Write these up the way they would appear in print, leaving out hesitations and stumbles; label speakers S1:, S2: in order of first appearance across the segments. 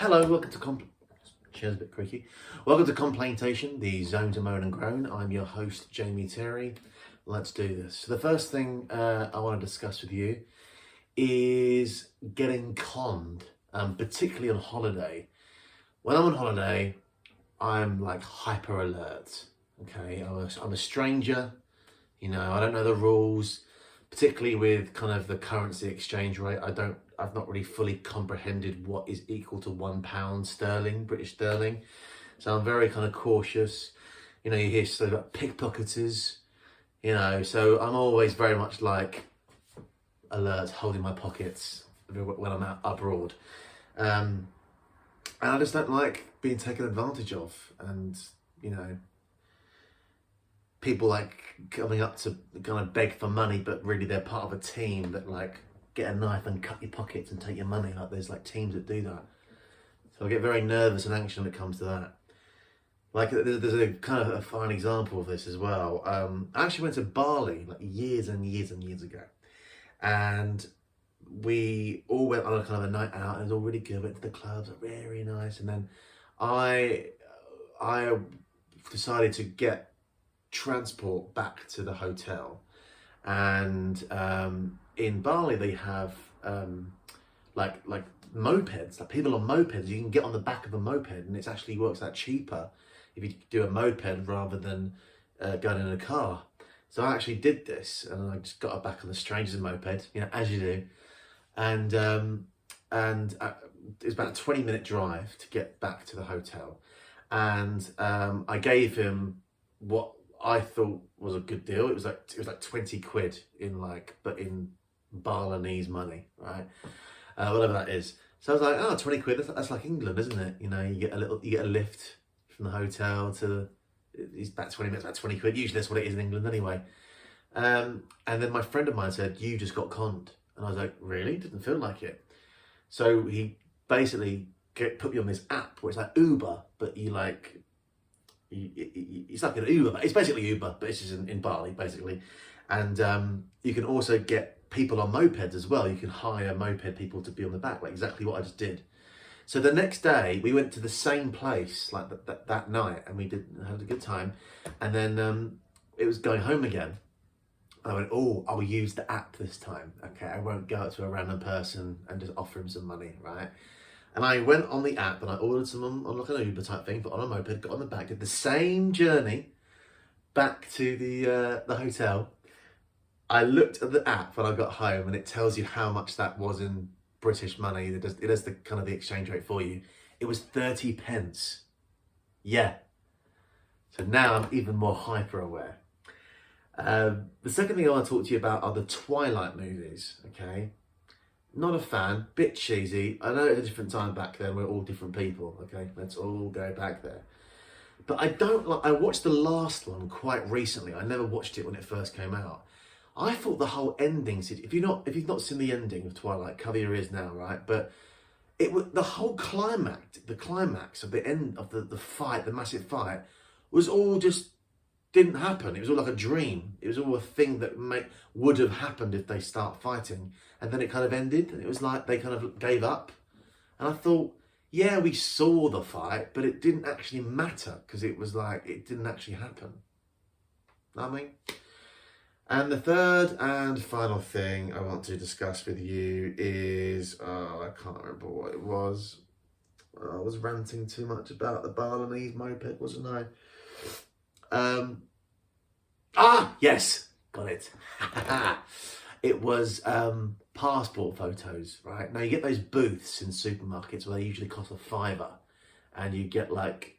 S1: Hello, welcome to Cheers, a bit creaky. Welcome to Complaintation, the zone to moan and groan. I'm your host, Jamie Terry. Let's do this. So the first thing I want to discuss with you is getting conned, particularly on holiday. When I'm on holiday, I'm like hyper alert. Okay, I'm a stranger. You know, I don't know the rules, particularly with kind of the currency exchange rate. I've not really fully comprehended what is equal to £1 sterling, British sterling. So I'm very kind of cautious. You know, you hear stuff about pickpocketers, you know, so I'm always very much like alert, holding my pockets when I'm out abroad. And I just don't like being taken advantage of, and, you know, people like coming up to kind of beg for money, but really they're part of a team that like get a knife and cut your pockets and take your money. Like there's like teams that do that. So I get very nervous and anxious when it comes to that. Like there's a kind of a fine example of this as well. I actually went to Bali like years and years and years ago. And we all went on a kind of a night out, and it was all really good. Went to the clubs, very nice. And then I decided to get transport back to the hotel, and in Bali they have like mopeds, like people on mopeds. You can get on the back of a moped, and it actually works out cheaper if you do a moped rather than going in a car. So I actually did this, and I just got back on the strangers moped, you know, as you do, and it was about a 20-minute drive to get back to the hotel, and I gave him what I thought was a good deal. It was like 20 quid but in Balinese money, right? Whatever that is. So I was like, oh, 20 quid, that's like England, isn't it? You know, you get a lift from the hotel to, it's about 20 minutes, about 20 quid. Usually that's what it is in England anyway. And then my friend of mine said, you just got conned. And I was like, really? Didn't feel like it. So he basically put me on this app where it's like Uber, but it's like an Uber, it's basically Uber, but it's just in Bali, basically. And you can also get people on mopeds as well. You can hire moped people to be on the back, like exactly what I just did. So the next day, we went to the same place, like that night, and we had a good time. And then it was going home again. I went, oh, I'll use the app this time. Okay, I won't go up to a random person and just offer him some money, right? And I went on the app and I ordered some on like an Uber type thing, but on a moped, got on the back, did the same journey back to the hotel. I looked at the app when I got home, and it tells you how much that was in British money. It does the kind of the exchange rate for you. It was 30 pence. Yeah. So now I'm even more hyper aware. The second thing I want to talk to you about are the Twilight movies, okay? Not a fan, bit cheesy. I know it's a different time back then, we're all different people, okay? Let's all go back there. But I watched the last one quite recently. I never watched it when it first came out. I thought the whole ending, if you've not seen the ending of Twilight, cover your ears now, right? But it was the whole climax of the end of the fight, the massive fight, was all just didn't happen. It was all like a dream. It was all a thing that would have happened if they start fighting. And then it kind of ended. And it was like they kind of gave up. And I thought, yeah, we saw the fight, but it didn't actually matter because it was like, it didn't actually happen. Know what I mean? And the third and final thing I want to discuss with you is, I can't remember what it was. I was ranting too much about the Balinese moped, wasn't I? Yes, got it. It was passport photos, right? Now you get those booths in supermarkets where they usually cost a £5, and you get like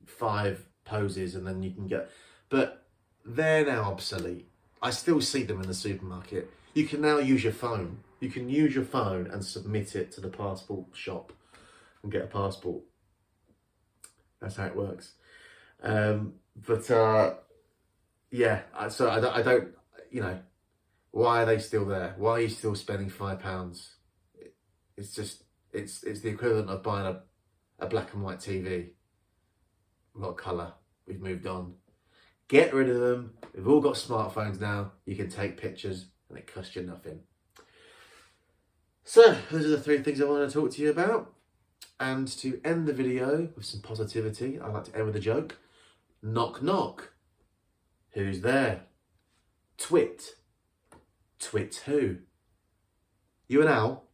S1: 5 poses, and then you can get, but they're now obsolete. I still see them in the supermarket. You can now use your phone. You can use your phone and submit it to the passport shop and get a passport. That's how it works. Yeah, so I don't, you know, why are they still there? Why are you still spending £5? It's just, it's the equivalent of buying a black and white TV. Not colour, we've moved on. Get rid of them. We've all got smartphones now. You can take pictures and it costs you nothing. So, those are the 3 things I want to talk to you about. And to end the video with some positivity, I like to end with a joke. Knock, knock. Who's there? Twit. Twit who? You and Al?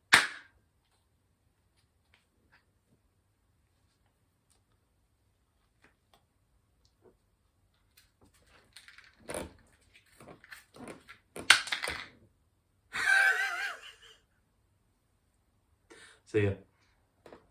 S1: See ya.